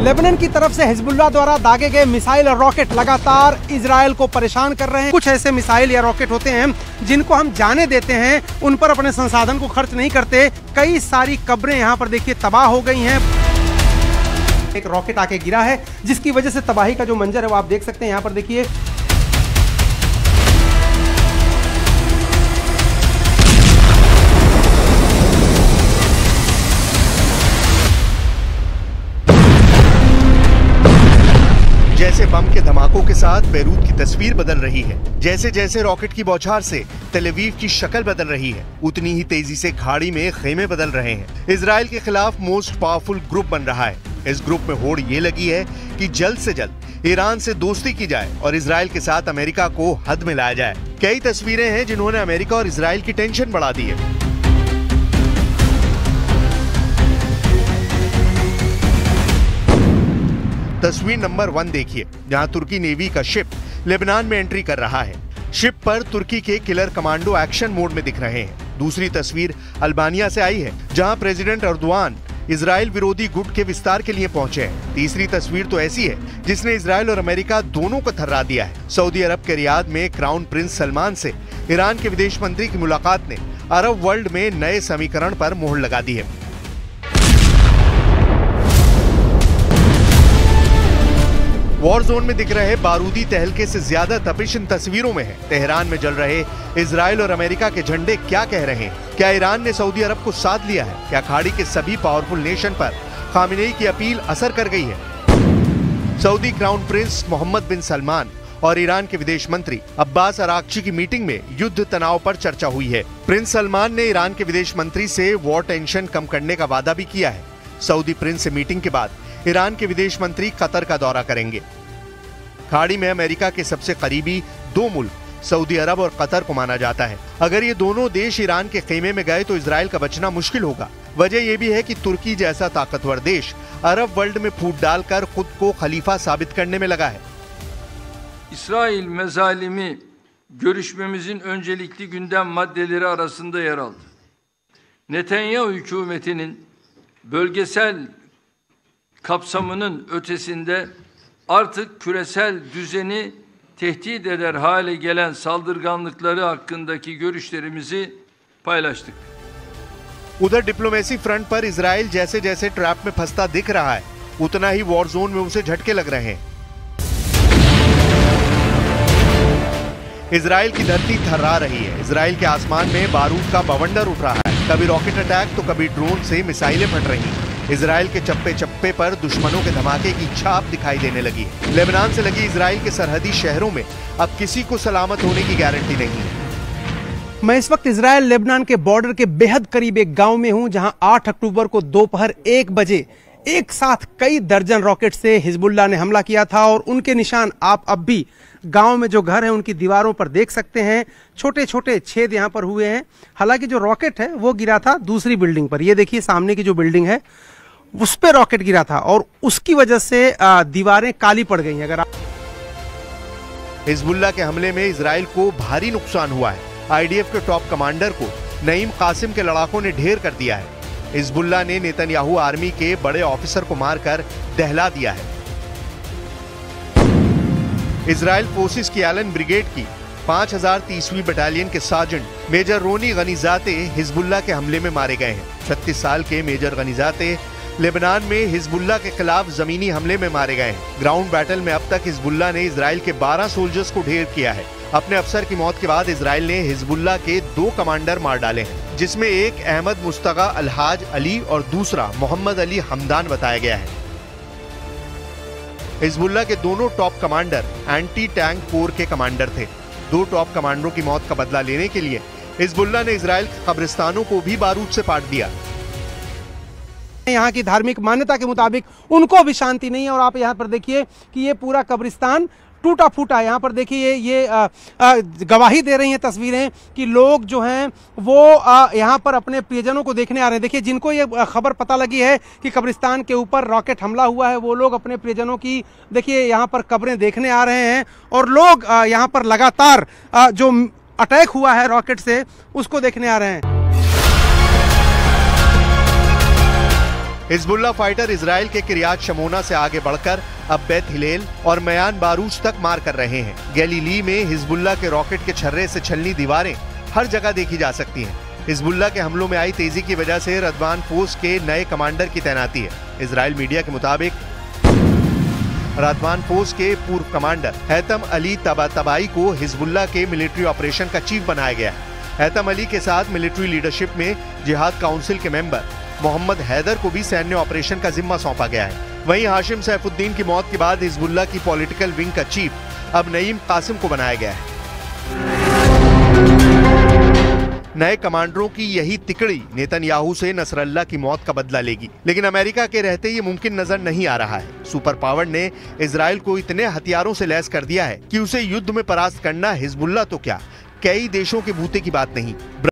Lebanon की तरफ से हिजबुल्लाह द्वारा दागे गए मिसाइल और रॉकेट लगातार इजराइल को परेशान कर रहे हैं। कुछ ऐसे मिसाइल या रॉकेट होते हैं जिनको हम जाने देते हैं, उन पर अपने संसाधन को खर्च नहीं करते। कई सारी कब्रें यहाँ पर देखिए तबाह हो गई हैं। एक रॉकेट आके गिरा है जिसकी वजह से तबाही का जो मंजर है वो आप देख सकते हैं। यहाँ पर देखिए जैसे बम के धमाकों के साथ बेरूत की तस्वीर बदल रही है, जैसे जैसे रॉकेट की बौछार से तेल अवीव की शक्ल बदल रही है, उतनी ही तेजी से खाड़ी में खेमे बदल रहे हैं। इजराइल के खिलाफ मोस्ट पावरफुल ग्रुप बन रहा है। इस ग्रुप में होड़ ये लगी है कि जल्द से जल्द ईरान से दोस्ती की जाए और इजराइल के साथ अमेरिका को हद में लाया जाए। कई तस्वीरें हैं जिन्होंने अमेरिका और इजराइल की टेंशन बढ़ा दी है। तस्वीर नंबर 1 देखिए, जहां तुर्की नेवी का शिप लेबनान में एंट्री कर रहा है। शिप पर तुर्की के किलर कमांडो एक्शन मोड में दिख रहे हैं। दूसरी तस्वीर अल्बानिया से आई है, जहां प्रेसिडेंट एर्दोआन इजराइल विरोधी गुट के विस्तार के लिए पहुंचे हैं। तीसरी तस्वीर तो ऐसी है जिसने इजराइल और अमेरिका दोनों को थर्रा दिया है। सऊदी अरब के रियाद में क्राउन प्रिंस सलमान से ईरान के विदेश मंत्री की मुलाकात ने अरब वर्ल्ड में नए समीकरण पर मोहर लगा दी है। वॉर जोन में दिख रहे बारूदी तहलके से ज्यादा तपिश इन तस्वीरों में है। तेहरान में जल रहे इजराइल और अमेरिका के झंडे क्या कह रहे हैं? क्या ईरान ने सऊदी अरब को साथ लिया है? क्या खाड़ी के सभी पावरफुल नेशन पर खामेनेई की अपील असर कर गई है? सऊदी क्राउन प्रिंस मोहम्मद बिन सलमान और ईरान के विदेश मंत्री अब्बास अराक्ची की मीटिंग में युद्ध तनाव पर चर्चा हुई है। प्रिंस सलमान ने ईरान के विदेश मंत्री से वॉर टेंशन कम करने का वादा भी किया है। सऊदी प्रिंस से मीटिंग के बाद ईरान के विदेश मंत्री कतर का दौरा करेंगे। खाड़ी में अमेरिका के सबसे करीबी दो मुल्क सऊदी अरब और कतर को माना जाता है। अगर ये दोनों देश ईरान के खेमे में गए तो इजराइल का बचना मुश्किल होगा। वजह यह भी है कि तुर्की जैसा ताकतवर देश अरब वर्ल्ड में फूट डालकर खुद को खलीफा साबित करने में लगा है। İsrail mezalimi görüşmemizin öncelikli gündem maddeleri arasında yer aldı. Netanyahu hükümetinin bölgesel kapsamının ötesinde artık küresel düzeni tehdit eder hale gelen saldırganlıkları hakkındaki görüşlerimizi paylaştık. उधर डिप्लोमेसी फ्रंट पर इजराइल जैसे जैसे ट्रैप में फंसता दिख रहा है, उतना ही वॉर जोन में उसे झटके लग रहे हैं। इजराइल की धरती थर्रा रही है। इजराइल के आसमान में बारूद का बवंडर उठ रहा है। कभी रॉकेट अटैक तो कभी ड्रोन से मिसाइलें फट रही हैं। इजराइल के चप्पे चप्पे पर दुश्मनों के धमाके की छाप दिखाई देने लगी है। लेबनान से लगी इजराइल के सरहदी शहरों में अब किसी को सलामत होने की गारंटी नहीं है। मैं इस वक्त इजराइल लेबनान के बॉर्डर के बेहद करीब एक गांव में हूं, जहां 8 अक्टूबर को दोपहर 1 बजे एक साथ कई दर्जन रॉकेट से हिजबुल्लाह ने हमला किया था और उनके निशान आप अब भी गांव में जो घर है उनकी दीवारों पर देख सकते हैं। छोटे छोटे छेद यहां पर हुए हैं। हालांकि जो रॉकेट है वो गिरा था दूसरी बिल्डिंग पर। ये देखिए सामने की जो बिल्डिंग है उस पर रॉकेट गिरा था और उसकी वजह से दीवारें काली पड़ गई हैं। अगर हिजबुल्लाह के हमले में इजराइल को भारी नुकसान हुआ है। आईडीएफ के टॉप कमांडर को नईम कासिम के लड़ाकों ने ढेर कर दिया है। हिजबुल्लाह ने नेतन्याहू आर्मी के बड़े ऑफिसर को मारकर दहला दिया है। इजराइल फोर्सेस की एलन ब्रिगेड की 5030वीं बटालियन के सार्जेंट मेजर रोनी गनीजाते हिजबुल्लाह के हमले में मारे गए हैं। 36 साल के मेजर गनीजाते लेबनान में हिजबुल्लाह के खिलाफ जमीनी हमले में मारे गए हैं। ग्राउंड बैटल में अब तक हिजबुल्लाह ने इजराइल के 12 सोल्जर्स को ढेर किया है। अपने अफसर की मौत के बाद इजराइल ने हिजबुल्लाह के 2 कमांडर मार डाले हैं, जिसमें एक अहमद मुस्तगा अलहाज अली और दूसरा मोहम्मद अली हमदान बताया गया है। हिजबुल्लाह के दोनों top commander anti tank core के कमांडर थे। 2 टॉप कमांडरों की मौत का बदला लेने के लिए हिजबुल्लाह ने इजराइल के कब्रिस्तानों को भी बारूद से पाट दिया। यहाँ की धार्मिक मान्यता के मुताबिक उनको भी शांति नहीं है और आप यहाँ पर देखिए कि ये पूरा कब्रिस्तान टूटा फूटा है। यहाँ पर देखिए ये गवाही दे रही हैं तस्वीरें कि लोग जो हैं वो यहाँ पर अपने प्रियजनों को देखने आ रहे हैं। देखिए जिनको ये खबर पता लगी है कि कब्रिस्तान के ऊपर रॉकेट हमला हुआ है, वो लोग अपने प्रियजनों की देखिए यहाँ पर कब्रें देखने आ रहे हैं और लोग यहाँ पर लगातार जो अटैक हुआ है रॉकेट से उसको देखने आ रहे हैं। हिजबुल्ला फाइटर इजराइल के किरियात शमोना से आगे बढ़कर अब बेत हिलेल और मयान बारूज तक मार कर रहे हैं। गैलीली में हिजबुल्ला के रॉकेट के छर्रे से छलनी दीवारें हर जगह देखी जा सकती हैं। हिजबुल्ला के हमलों में आई तेजी की वजह से रदवान फोर्स के नए कमांडर की तैनाती है। इजराइल मीडिया के मुताबिक रदवान फोर्स के पूर्व कमांडर हैतम अली तबातबाई को हिजबुल्ला के मिलिट्री ऑपरेशन का चीफ बनाया गया है। हैतम अली के साथ मिलिट्री लीडरशिप में जिहाद काउंसिल के मेंबर मोहम्मद हैदर को भी सैन्य ऑपरेशन का जिम्मा सौंपा गया है। वहीं हाशिम सैफुद्दीन की मौत के बाद हिजबुल्ला की पॉलिटिकल विंग का चीफ अब नईम कासिम को बनाया गया है। नए कमांडरों की यही तिकड़ी नेतन्याहू से नसरल्ला की मौत का बदला लेगी, लेकिन अमेरिका के रहते ये मुमकिन नजर नहीं आ रहा है। सुपर पावर ने इजराइल को इतने हथियारों से लैस कर दिया है कि उसे युद्ध में परास्त करना हिजबुल्ला तो क्या, कई देशों के बूते की बात नहीं।